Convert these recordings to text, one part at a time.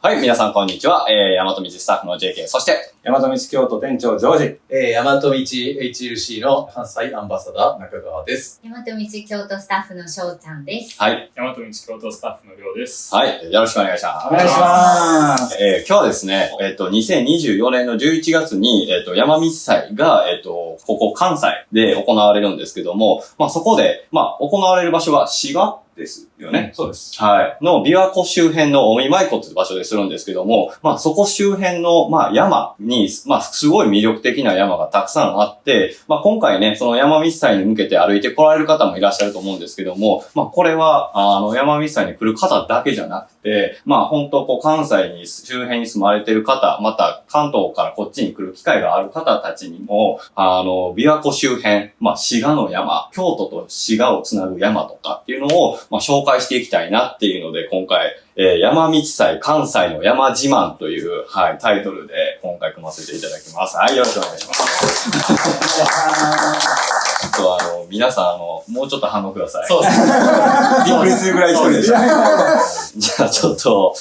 はい、皆さんこんにちは。大和道スタッフの JK、そして、大和道京都店長ジョージ。大和道 HLC の関西アンバサダー中川です。大和道京都スタッフの翔ちゃんです。はい。大和道京都スタッフのりょうです。はい。よろしくお願いします。お願いします。今日はですね、2024年の11月に、山道祭が、ここ関西で行われるんですけども、そこで、行われる場所は滋賀ですよね。そうです。はい。の、琵琶湖周辺のお見舞湖という場所でするんですけども、そこ周辺の、山に、すごい魅力的な山がたくさんあって、今回ね、その山道祭に向けて歩いて来られる方もいらっしゃると思うんですけども、これは、山道祭に来る方だけじゃなくて、本当関西に、周辺に住まれている方、また関東からこっちに来る機会がある方たちにも、琵琶湖周辺、滋賀の山、京都と滋賀をつなぐ山とかっていうのを、紹介していきたいなっていうので、今回、山道祭関西の山自慢という、はい、タイトルで今回組ませていただきます。はい、よろしくお願いします。ちょっと皆さんもうちょっと反応ください。そうですね。びっくりするぐらい一人でした。じゃあちょっと、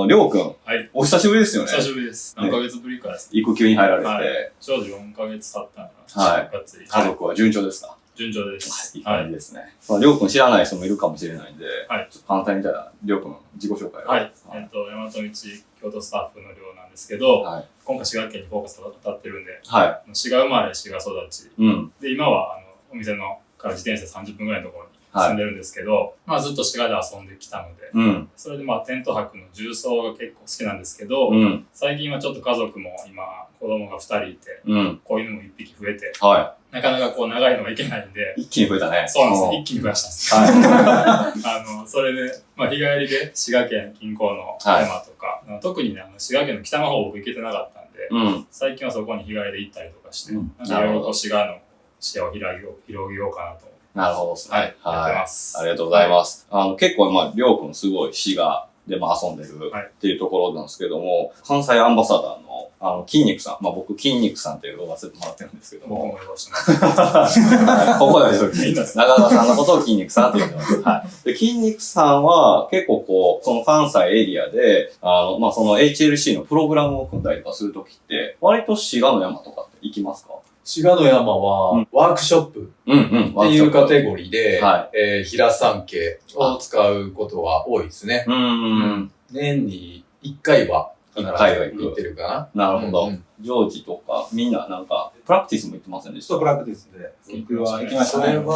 りょうくん。はい。お久しぶりですよね。久しぶりです。何ヶ月ぶりかです。育休に入られて。はい。ちょうど4ヶ月経ったのかな。はい。家族は順調ですか？順調です。いい感じですね。りょうくん知らない人もいるかもしれないんで、はい。ちょっと簡単にじゃあ、りょうくん自己紹介を。はい。大和道京都スタッフのりょうなんですけど、はい。今回滋賀県にフォーカスが当たってるんで、はい。滋賀生まれ、滋賀育ち。うん。で、今は、お店のから自転車30分ぐらいのところに住んでるんですけど、ずっと滋賀で遊んできたので、うん。それでテント泊の重装が結構好きなんですけど、うん。最近はちょっと家族も今、子供が2人いて、うん。子犬も1匹増えて、はい。なかなか長いのがいけないんで。一気に増えたね。そうなんですね。一気に増やしたんです。はい。それで、日帰りで滋賀県近郊の山とか、特にね、滋賀県の北の方僕行けてなかったんで、うん、最近はそこに日帰りで行ったりとかして、なるほど。滋賀の視野を広げようかなと。なるほどですね。はい。やってます。ありがとうございます。結構、りょうくんすごい滋賀で遊んでるっていうところなんですけども、関西アンバサダーの、筋肉さん。僕、筋肉さんって呼ばせてもらってるんですけども。僕も呼ばせてもらってます。ここでは中川さんのことを筋肉さんって呼んでます。はい。で、筋肉さんは結構その関西エリアで、その HLC のプログラムを組んだりとかするときって、割と滋賀の山とかって行きますか？滋賀の山は、ワークショップっていうカテゴリーで、平山系を使うことが多いですね。年に1回は必ず行ってるかな。なるほど。ジョージとか、みんなプラクティスも行ってませんでした？プラクティスで。僕は行きましたね。それは、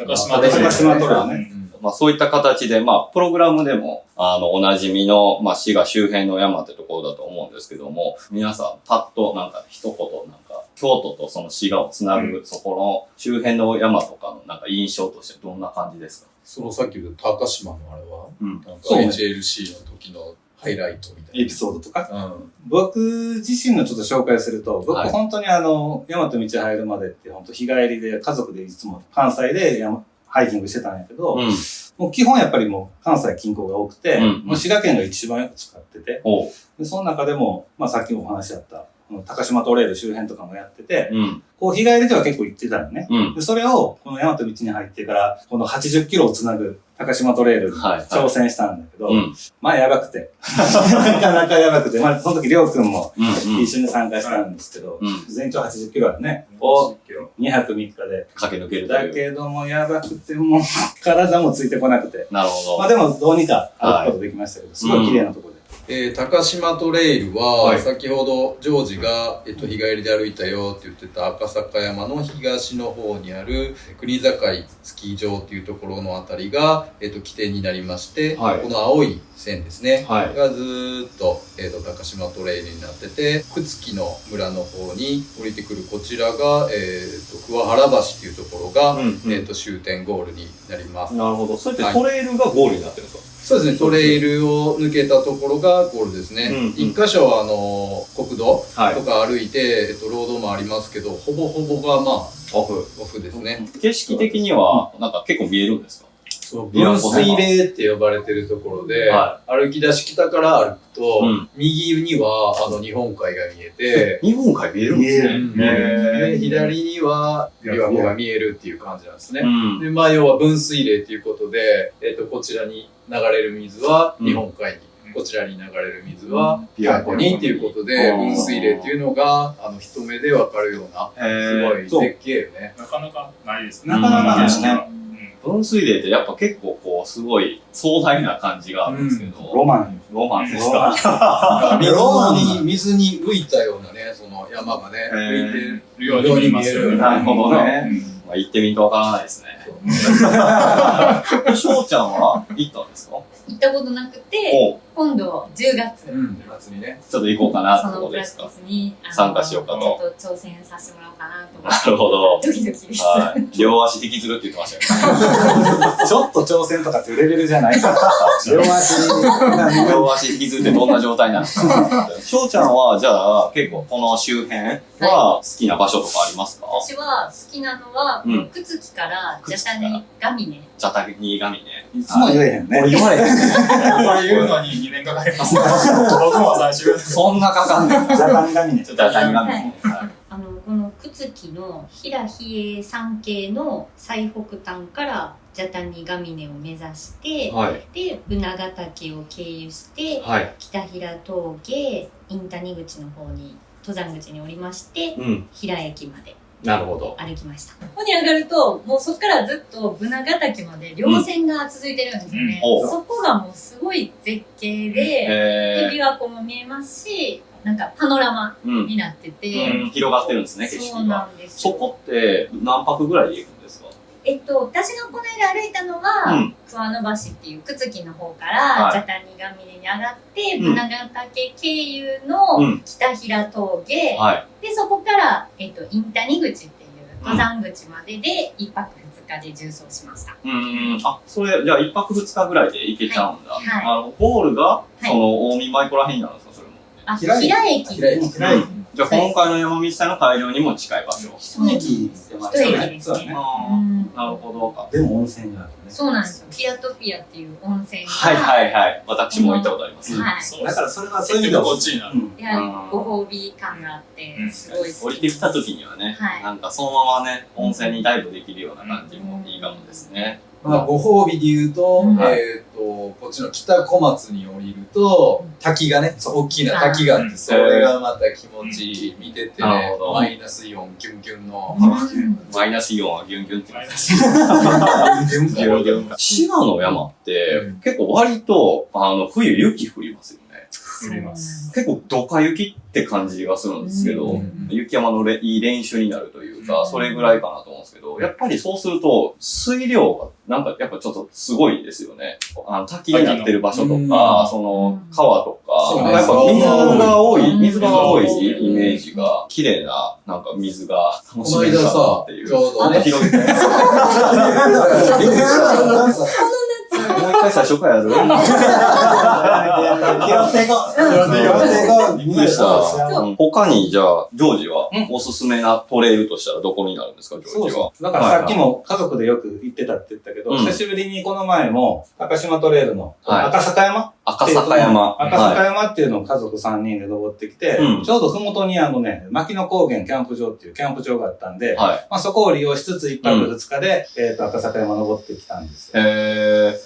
高島トレーね。そういった形で、プログラムでも、おなじみの、滋賀周辺の山ってところだと思うんですけども、皆さん、パッと一言、京都とその滋賀をつなぐ、そこの周辺の山とかの印象としてどんな感じですか？そのさっき言った高島のあれは、HLC の時のハイライトみたいな。エピソードとか。僕自身のちょっと紹介すると、僕本当に大和道入るまでって本当日帰りで家族でいつも関西でハイキングしてたんやけど、もう基本やっぱりもう関西近郊が多くて、もう滋賀県が一番よく使ってて、でその中でも、さっきもお話しあった、高島トレイル周辺とかもやってて、日帰りでは結構行ってたのね。でそれを、この大和道に入ってから、この80キロをつなぐ高島トレイルに挑戦したんだけど、やばくて。なかなかやばくて、その時りょうくんも一緒に参加したんですけど、全長80キロあるね。を2泊3日で駆け抜けるだけどもやばくて、もう体もついてこなくて。なるほど。でもどうにか歩くことできましたけど、すごい綺麗なところで。高島トレイルは、先ほどジョージが、日帰りで歩いたよって言ってた赤坂山の東の方にある国境スキー場っていうところのあたりが、起点になりまして、この青い線ですね、がずーっと、高島トレイルになってて、朽木の村の方に降りてくるこちらが、桑原橋っていうところが、終点ゴールになります。なるほど。それってトレイルがゴールになってるんですか？そうですね、トレイルを抜けたところがゴールですね。一箇所は国道とか歩いて、ロードもありますけど、ほぼほぼがオフですね。景色的には、結構見えるんですか？そう、分水嶺って呼ばれてるところで、歩き出し北から歩くと、右には日本海が見えて、日本海見えるんですね。左には琵琶湖が見えるっていう感じなんですね。で、要は分水嶺っていうことで、こちらに流れる水は日本海にこちらに流れる水は琵琶湖にっていうことで、分水嶺っていうのが、一目でわかるような、すごい絶景よね。なかなかないですね。なかなかないですね。分水嶺ってやっぱ結構こう、すごい壮大な感じがあるんですけど。ロマン。ロマンですか。水に浮いたようなね、その山がね、浮いてるように見える。なるほどね。まあ、行ってみるとわからないですね。翔ちゃんは行ったんですか？行ったことなくて、今度10月。10月にね。ちょっと行こうかなってそのプラクティことですか？スに参加しようかと。ちょっと挑戦させてもらおうかなと思って。なるほど。ドキドキです。はい。両足引きずるって言ってましたよね。ちょっと挑戦とかっていうレベルじゃないから。両足引きずってどんな状態なんですか？翔ちゃんは、じゃあ、結構この周辺は好きな場所とかありますか？私は好きなのは、朽木からジャタニガミネ。ジャタニガミネ。いつも言えへんね。俺言われへん。これ言うのに2年かかります。僕も最初そんなかかんねん。ジャタニガミネ。ジャタニガミネ。この朽木の平比叡山系の最北端からジャタニガミネを目指して、で、ブナガ岳を経由して、北平峠、インタニ口の方に、登山口に降りまして、平駅まで。なるほど。歩きました。ここに上がると、もうそこからずっとブナガ岳まで稜線が続いてるんですよね。そこがもうすごい絶景で、琵琶湖も見えますし、なんかパノラマになってて、広がってるんですね、景色が。そうなんです。そこって何泊ぐらいで行くんですか？私がこの間歩いたのは、桑野橋っていう朽木の方から、ジャタニガミネに上がって、ブナガ岳経由の北平峠、で、そこから、インタニ口っていう登山口までで、1泊2日で縦走しました。あ、それ、じゃあ1泊2日ぐらいで行けちゃうんだ。ゴールが、その、近江舞子らへんになるんですか、それも。あ、平駅。じゃあ今回の山道さんの会場にも近い場所。一駅ってまあ一駅ですね。なるほど。でも温泉があるね。そうなんですよ。ピアトピアっていう温泉が。私も行ったことあります。だからそれはそういう意味でこっちになる。いや、ご褒美感があって、すごい降りてきた時にはね、なんかそのままね、温泉にダイブできるような感じもいいかもですね。ご褒美で言うと、こっちの北小松に降りると、滝がね、大きな滝があって、それがまた気持ちいい。見ててね、マイナスイオン、ギュンギュンの。マイナスイオンはギュンギュンって言います。滋賀の山って、結構割と、冬雪降りますよね。降ります。結構ドカ雪って感じがするんですけど、雪山のいい練習になるというか、それぐらいかなと思うんですけど、やっぱりそうすると、水量がなんかやっぱちょっとすごいですよね。滝になってる場所とか、その川とか、やっぱ水が多いイメージが、綺麗ななんか水が楽しめるかなっていう。ちょうどね。広げて。もう一回最初からやる？拾っていこう。びっくりした。他にじゃあ、ジョージはおすすめなトレイルとしたらどこになるんですか、ジョージは。だからさっきも家族でよく行ってたって言ったけど、久しぶりにこの前も、高島トレイルの赤坂山赤坂山っていうのを家族3人で登ってきて、ちょうどふもとに牧野高原キャンプ場っていうキャンプ場があったんで、そこを利用しつつ1泊2日で、赤坂山登ってきたんですよ。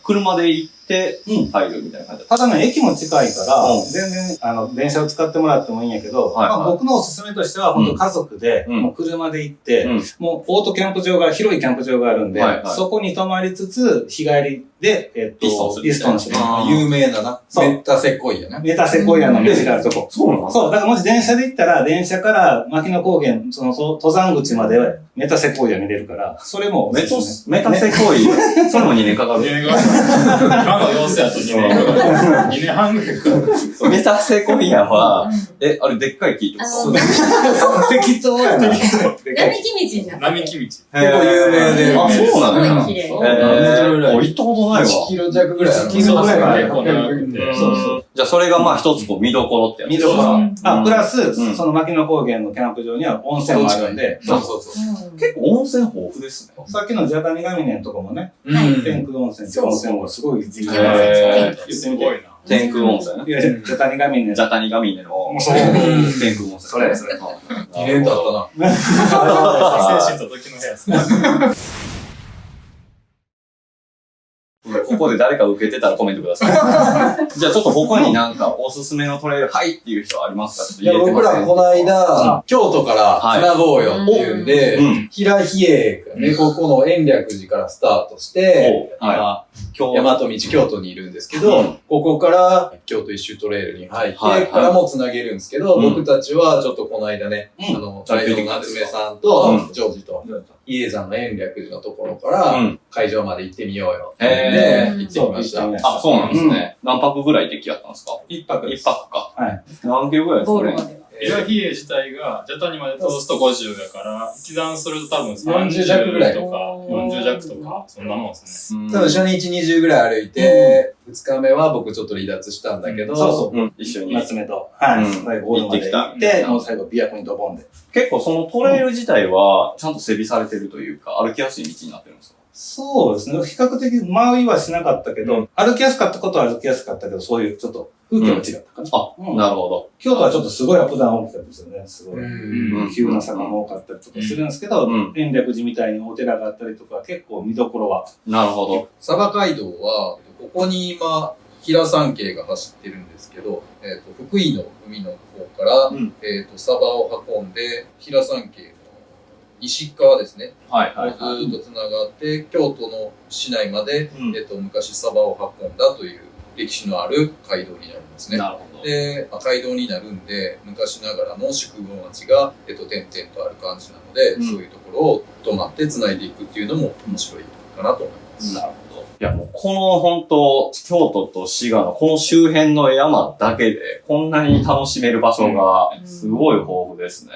車で行って入るみたいな感じただね、駅も近いから、全然、電車を使ってもらってもいいんやけど、僕のおすすめとしては、本当家族で、もう車で行って、もうオートキャンプ場が、広いキャンプ場があるんで、そこに泊まりつつ、日帰りで、ピストンする。有名なな。メタセコイアな。メタセコイアの道があるとこ。そうなの？そう。だからもし電車で行ったら、電車から牧野高原、その登山口までメタセコイア見れるから、それもメタセコイアそれも2年かかる。2年かかる。今の様子やと2年かかる。2年半ぐらいかかる。メタセコイアは、あれでっかい木ってこと？適当やな。並木道になって。並木道。結構有名で。あ、そうなんだ。綺麗。行ったことないわ。1キロ弱ぐらいある。1キロぐらいある。そうそう。じゃあそれがまあ一つ見どころってやつ。見どころ。プラス、その牧野高原のキャンプ場には温泉もあるんで。そう。結構温泉豊富ですね。さっきのジャタニガミネのとこもね、天空温泉っていう温泉もすごい人気なんすごいな。天空温泉ジャタニガミネ。ジャタニガミネの天空温泉。それ。2年経ったな。精神と時の部屋ですね。ここで誰か受けてたらコメントください。じゃあちょっと他になんかおすすめのトレイル、はいっていう人はありますか？ちょっと入れて僕らこの間、京都から繋ごうよっていうんで、平比叡がね、ここの延暦寺からスタートして、今、大和道京都にいるんですけど、ここから京都一周トレイルに入って、からも繋げるんですけど、僕たちはちょっとこの間ね、大道夏目さんと、ジョージと、比叡山の延暦寺のところから、会場まで行ってみようよ。行ってみました。あ、そうなんですね。何泊ぐらいできやったんですか？1泊です。1泊か。はい。何キロぐらいですかね？平比叡自体が、ジャタニまで通すと50だから、刻段すると多分40弱ぐらいとか、40弱とか、そんなもんですね。多分初日20ぐらい歩いて、2日目は僕ちょっと離脱したんだけど、そうそう。一緒に。夏目と、はい。最後ゴールまで行って、もう最後琵琶湖にドボンで。結構そのトレイル自体は、ちゃんと整備されてるというか、歩きやすい道になってるんですか？そうですね。比較的迷いはしなかったけど、歩きやすかったことは歩きやすかったけど、そういうちょっと風景は違ったかな。なるほど。京都はちょっとすごいアップダウン大きかったですよね。すごい。急な坂も多かったりとかするんですけど、延暦寺みたいにお寺があったりとか、結構見どころは。なるほど。サバ街道は、ここに今、平山系が走ってるんですけど、福井の海の方から、サバを運んで、平山系の西側ですね。ずっと繋がって、京都の市内まで、昔サバを運んだという歴史のある街道になるんですね。なるほど。で、街道になるんで、昔ながらの宿場町が、点々とある感じなので、そういうところを止まって繋いでいくっていうのも面白いかなと思います。なるほど。いやもうこの本当、京都と滋賀のこの周辺の山だけで、こんなに楽しめる場所が、すごい豊富ですね。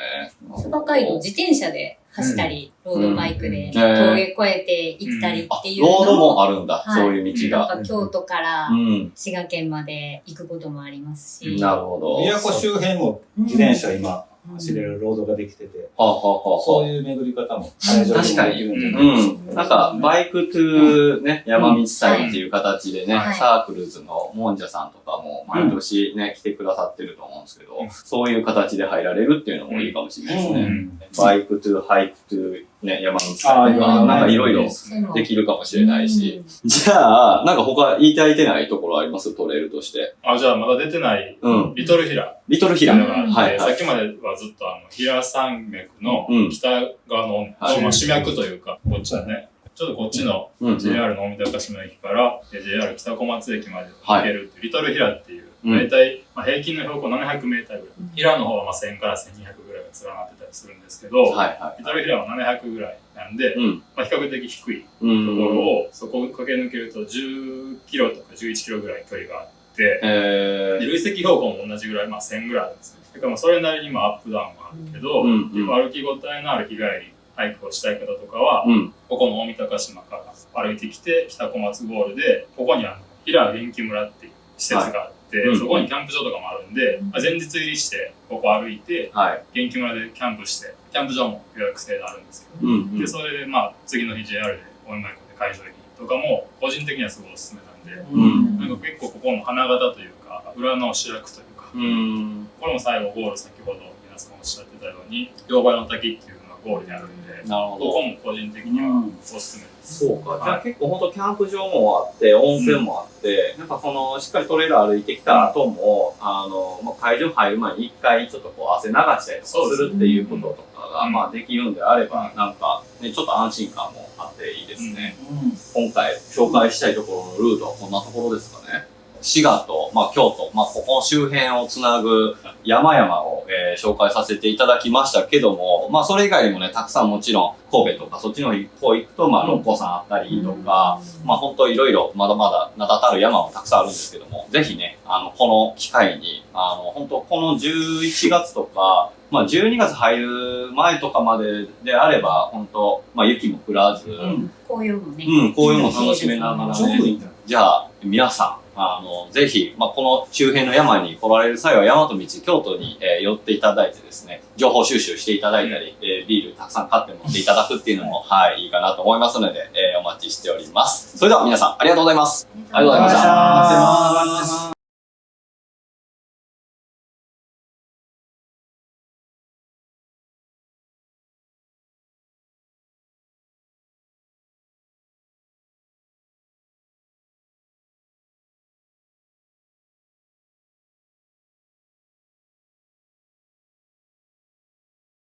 サバ街道自転車で走ったり、ロードバイクで峠越えて行ったりっていうのロードもあるんだ、そういう道が。なんか京都から滋賀県まで行くこともありますし。なるほど。琵琶湖周辺も自転車今、走れるロードができてて、そういう巡り方も確かに。なんか、バイクトゥね、山道祭っていう形でね、サークルズのもんじゃさんとかも毎年ね、来てくださってると思うんですけど、そういう形で入られるっていうのもいいかもしれないですね。バイクトゥ、ハイクトゥ、ね、山道祭とか、なんかいろいろできるかもしれないし。じゃあ、なんか他言い足りてないところあります？トレイルとして。じゃあまだ出てない、リトルヒラ。リトルヒラ。はい。さっきまではずっと平山脈の北側の、主脈というか、こっちだね。ちょっとこっちの JR の大三鷹島駅から JR 北小松駅まで行けるっていう、リトルヒラっていう、大体、平均の標高700メーターぐらい。ヒラの方は1000から1200ぐらいが連なってたりするんですけど、リトルヒラは700ぐらいなんで、比較的低いところを、そこを駆け抜けると10キロとか11キロぐらい距離があって、で累積標高も同じぐらい、1000ぐらいあるんですよ。だからそれなりにもアップダウンがあるけど、歩き応えのある日帰り、ハイクをしたい方とかは、ここの大三鷹島から歩いてきて、北小松ゴールで、ここに平元気村っていう施設があって、そこにキャンプ場とかもあるんで、前日入りして、ここ歩いて、元気村でキャンプして、キャンプ場も予約制であるんですけど、で、それで次の日 JR で大山湖で会場駅とかも、個人的にはすごいおすすめなんで、なんか結構ここの花形というか、裏の主役というか、これも最後ゴール先ほど皆さんおっしゃってたように、両梅の滝っていうのがゴールにあるんで、ここも個人的にはおすすめです。そうか。じゃあ結構本当キャンプ場もあって、温泉もあって、なんかしっかりトレーラー歩いてきた後も、会場入る前に一回ちょっと汗流したりとかするっていうこととかが、できるんであれば、なんかね、ちょっと安心感もあっていいですね。今回紹介したいところのルートはこんなところですかね。滋賀と、京都、ここ周辺をつなぐ山々を、紹介させていただきましたけども、それ以外にもね、たくさんもちろん神戸とかそっちの方行くと、六甲山あったりとか、本当いろいろまだまだ名だたる山もたくさんあるんですけども、ぜひね、この機会に、本当この11月とか、12月入る前とかまでであれば、本当雪も降らず、紅葉もね。紅葉も楽しめながらね。じゃあ、皆さん、ぜひ、この周辺の山に来られる際は、大和道、京都に、寄っていただいてですね、情報収集していただいたり、ビールたくさん買って持っていただくっていうのも、いいかなと思いますので、お待ちしております。それでは皆さん、ありがとうございます。ありがとうございました。